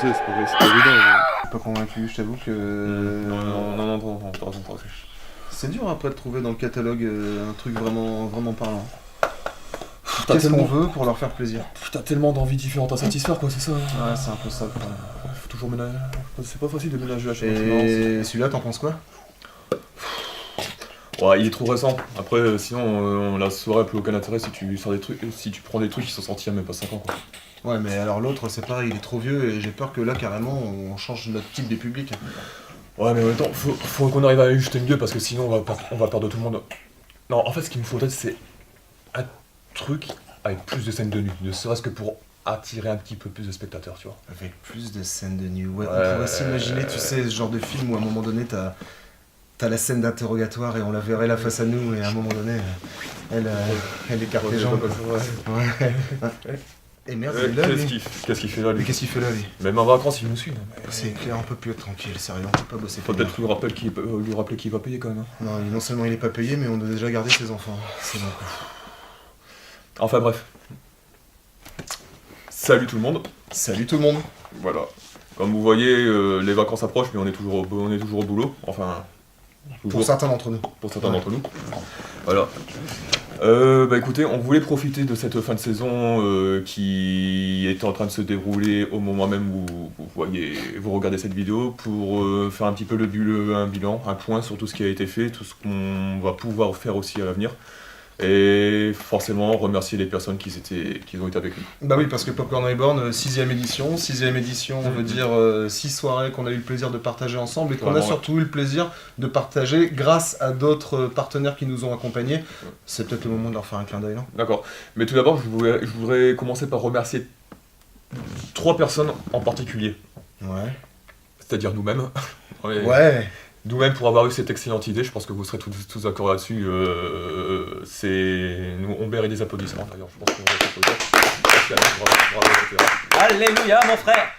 sais, c'est pas évident. Pas convaincu, je t'avoue que... Non, t'as raison. C'est dur après de trouver dans le catalogue un truc vraiment parlant. T'as Qu'est-ce qu'on tellement... veut pour leur faire plaisir? T'as tellement d'envies différentes à satisfaire, quoi, c'est ça. Ouais, c'est un peu ça. Quoi. Faut toujours ménager. C'est pas facile de ménager à chaque fois. Et celui-là, t'en penses quoi? Ouais, il est trop récent. Après, sinon, la soirée a plus aucun intérêt si tu sors des trucs, si tu prends des trucs qui sont sortis il y a même pas 5 ans, quoi. Ouais, mais alors l'autre, c'est pareil, il est trop vieux et j'ai peur que là, carrément, on change notre type des publics. Ouais, mais en même temps, faut qu'on arrive à ajuster mieux parce que sinon on va perdre tout le monde. Non, en fait, ce qu'il me faudrait, c'est un truc avec plus de scènes de nuit, ne serait-ce que pour attirer un petit peu plus de spectateurs, tu vois. Avec plus de scènes de nuit, ouais. On pourrait s'imaginer, tu sais, ce genre de film où à un moment donné, t'as la scène d'interrogatoire et on la verrait là face à nous et à un moment donné, elle écarte les jambes. Ouais. Et merde, il est là, lui. Qu'est-ce qu'il fait là, lui? Mais qu'est-ce qu'il fait là, lui? Même en vacances, il nous suit. C'est clair, on peut plus être tranquille, sérieux, on peut pas bosser. Faut peut-être lui rappeler qu'il va payer quand même. Hein. Non seulement il est pas payé, mais on a déjà gardé ses enfants. C'est bon. Enfin bref. Salut tout le monde. Salut tout le monde. Voilà. Comme vous voyez, les vacances approchent, mais on est toujours au boulot. Enfin. Pour certains d'entre nous. Voilà. Bah écoutez, on voulait profiter de cette fin de saison qui est en train de se dérouler au moment même où vous regardez cette vidéo pour faire un petit peu un bilan, un point sur tout ce qui a été fait, tout ce qu'on va pouvoir faire aussi à l'avenir. Et forcément remercier les personnes qui ont été avec nous. Bah oui, parce que Popcorn Reborn, 6ème édition, on veut dire 6 soirées qu'on a eu le plaisir de partager ensemble et qu'on a surtout eu le plaisir de partager grâce à d'autres partenaires qui nous ont accompagnés. C'est peut-être le moment de leur faire un clin d'œil, non? D'accord, mais tout d'abord je voudrais commencer par remercier 3 personnes en particulier. Ouais. C'est-à-dire nous-mêmes. Ouais. Nous-mêmes pour avoir eu cette excellente idée, je pense que vous serez tous d'accord là-dessus. On mérite des applaudissements d'ailleurs. Je pense qu'on va bravo, etc. Alléluia, mon frère.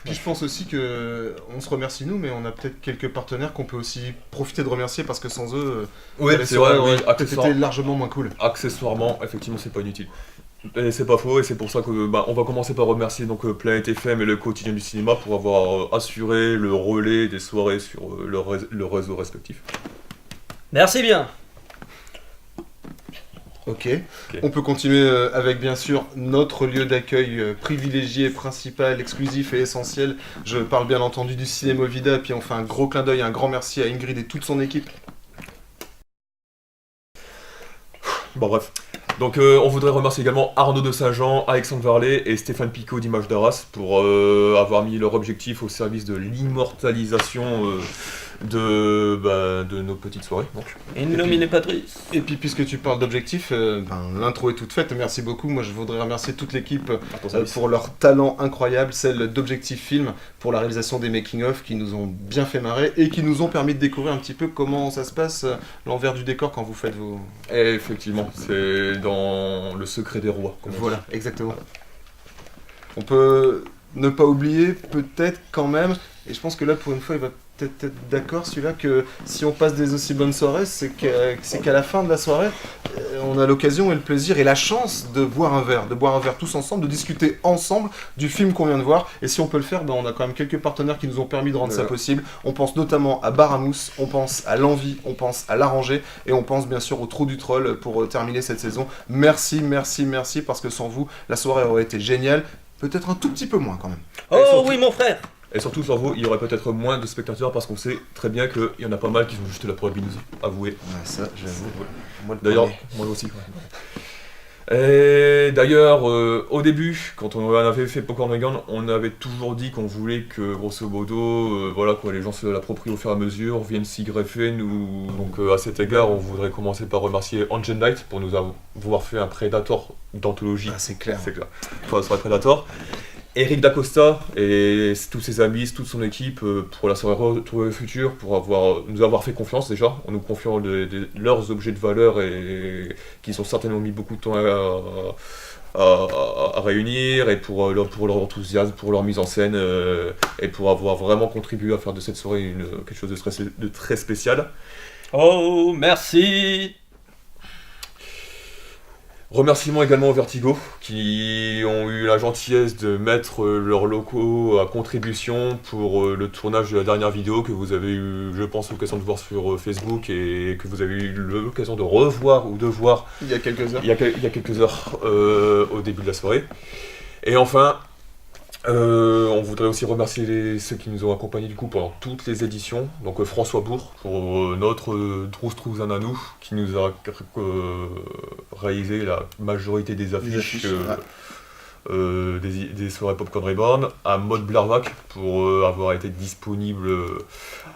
Puis je pense aussi que on se remercie nous, mais on a peut-être quelques partenaires qu'on peut aussi profiter de remercier parce que sans eux, c'est vrai, c'était largement moins cool. Accessoirement, effectivement, c'est pas inutile. Et c'est pas faux, et c'est pour ça que on va commencer par remercier donc Planète FM et le quotidien du cinéma pour avoir assuré le relais des soirées sur leur réseau respectif. Merci bien. Ok. On peut continuer avec bien sûr notre lieu d'accueil privilégié, principal, exclusif et essentiel. Je parle bien entendu du Cinéma Vida, puis on fait un gros clin d'œil, un grand merci à Ingrid et toute son équipe. Bon bref. Donc on voudrait remercier également Arnaud de Saint-Jean, Alexandre Varlet et Stéphane Picot d'Images d'Arras pour avoir mis leur objectif au service de l'immortalisation de nos petites soirées. Donc. Nominé Patrice. Et puis puisque tu parles d'objectifs, l'intro est toute faite, merci beaucoup. Moi je voudrais remercier toute l'équipe pour leur talent incroyable, celle d'Objectif Film pour la réalisation des making-of qui nous ont bien fait marrer et qui nous ont permis de découvrir un petit peu comment ça se passe, l'envers du décor quand vous faites vos... Et effectivement, c'est dans le secret des rois. Voilà, exactement. On peut ne pas oublier peut-être quand même, et je pense que là pour une fois il va peut-être être d'accord celui-là, que si on passe des aussi bonnes soirées, c'est qu'à la fin de la soirée, on a l'occasion et le plaisir et la chance de boire un verre tous ensemble, de discuter ensemble du film qu'on vient de voir. Et si on peut le faire, on a quand même quelques partenaires qui nous ont permis de rendre ça possible. On pense notamment à Bar à Mousse, on pense à l'Envie, on pense à l'Arrangé et on pense bien sûr au Trou du Troll pour terminer cette saison. Merci, parce que sans vous, la soirée aurait été géniale. Peut-être un tout petit peu moins quand même. Oh surtout, oui mon frère. Et surtout sans vous, il y aurait peut-être moins de spectateurs parce qu'on sait très bien qu'il y en a pas mal qui sont juste là pour nous avouer. Ouais, ça j'avoue. Ouais. D'ailleurs, moi aussi. Ouais. Et d'ailleurs, au début, quand on avait fait Popcorn Reborn, on avait toujours dit qu'on voulait que, grosso modo, les gens se l'approprient au fur et à mesure, viennent s'y greffer. Donc à cet égard, on voudrait commencer par remercier Angel Knight pour nous avoir fait un Predator d'anthologie. Ah, c'est clair. Enfin, sur Predator. Eric Dacosta et tous ses amis, toute son équipe pour la soirée Retrouver le futur, pour nous avoir fait confiance déjà, en nous confiant leurs objets de valeur et qu'ils ont certainement mis beaucoup de temps à réunir, et pour leur enthousiasme, pour leur mise en scène, et pour avoir vraiment contribué à faire de cette soirée quelque chose de très spécial. Oh, merci. Remerciements également aux Vertigo qui ont eu la gentillesse de mettre leurs locaux à contribution pour le tournage de la dernière vidéo que vous avez eu, je pense, l'occasion de voir sur Facebook et que vous avez eu l'occasion de revoir ou de voir Il y a quelques heures. il y a quelques heures au début de la soirée. Et enfin, on voudrait aussi remercier ceux qui nous ont accompagnés du coup pendant toutes les éditions. Donc François Bourg pour notre Droustrouzen à nous, qui nous a réalisé la majorité des affiches, des soirées Popcorn Reborn, à Maud Blarvac pour avoir été disponible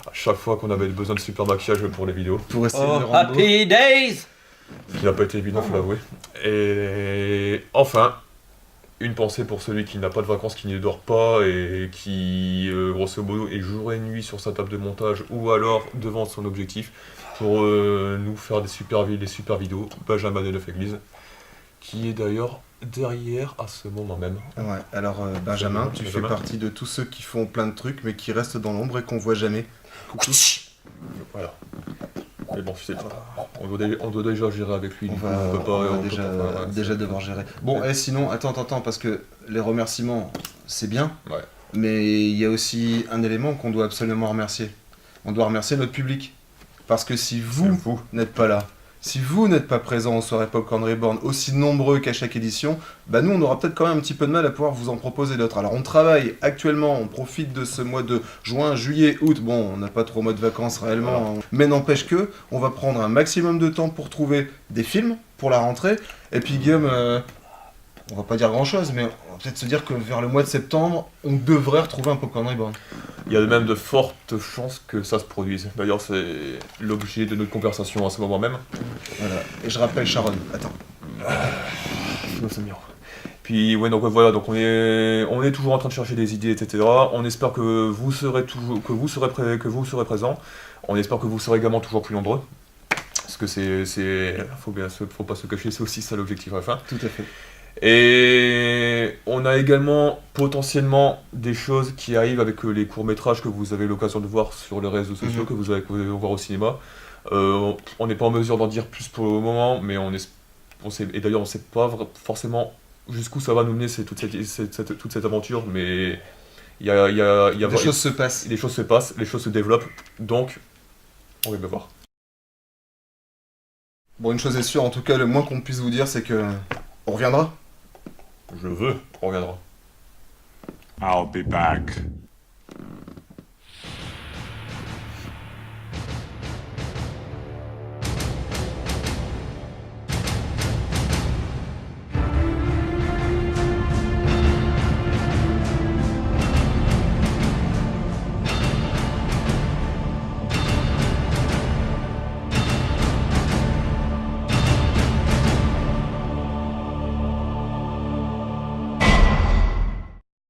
à chaque fois qu'on avait besoin de super maquillage pour les vidéos. Pour essayer Oh, de rendre beau. happy days! Ce qui n'a pas été évident, faut l'avouer. Et enfin, une pensée pour celui qui n'a pas de vacances, qui ne dort pas et qui, grosso modo, est jour et nuit sur sa table de montage ou alors devant son objectif pour nous faire des super vidéos. Benjamin de Neuf Église, qui est d'ailleurs derrière à ce moment même. Ouais, alors Benjamin, tu fais Benjamin. partie de tous ceux qui font plein de trucs mais qui restent dans l'ombre et qu'on voit jamais. Coucou. Voilà. Mais bon, tu sais, on doit déjà gérer avec lui. On du coup, va, peut pas- on va on peut déjà, pas- ouais, déjà c'est- devoir gérer. Bon, et sinon, attends, parce que les remerciements, c'est bien, Ouais. mais il y a aussi un élément qu'on doit absolument remercier. On doit remercier notre public. Parce que si vous n'êtes pas là, si vous n'êtes pas présent aux soirées Popcorn Reborn, aussi nombreux qu'à chaque édition, bah nous on aura peut-être quand même un petit peu de mal à pouvoir vous en proposer d'autres. Alors on travaille actuellement, on profite de ce mois de juin, juillet, août, bon on n'a pas trop mois de vacances réellement, hein. Mais n'empêche que on va prendre un maximum de temps pour trouver des films pour la rentrée, et puis Guillaume, on va pas dire grand chose, mais on va peut-être se dire que vers le mois de septembre, on devrait retrouver un Popcorn Reborn. Il y a même de fortes chances que ça se produise. D'ailleurs, c'est l'objet de notre conversation à ce moment même. Voilà, et je rappelle Sharon, attends. C'est bien. Puis ouais, donc voilà, donc on est toujours en train de chercher des idées, etc. On espère que vous serez présents. On espère que vous serez également toujours plus nombreux. Parce que faut pas se cacher, c'est aussi ça l'objectif à la fin. Tout à fait. Et on a également potentiellement des choses qui arrivent avec les courts-métrages que vous avez l'occasion de voir sur les réseaux sociaux, que vous allez voir au cinéma. On n'est pas en mesure d'en dire plus pour le moment, mais et d'ailleurs on ne sait pas forcément jusqu'où ça va nous mener toute cette aventure, mais Des choses se passent. les choses se passent, les choses se développent, donc on va bien voir. Bon, une chose est sûre, en tout cas, le moins qu'on puisse vous dire, c'est que on reviendra. On reviendra. I'll be back.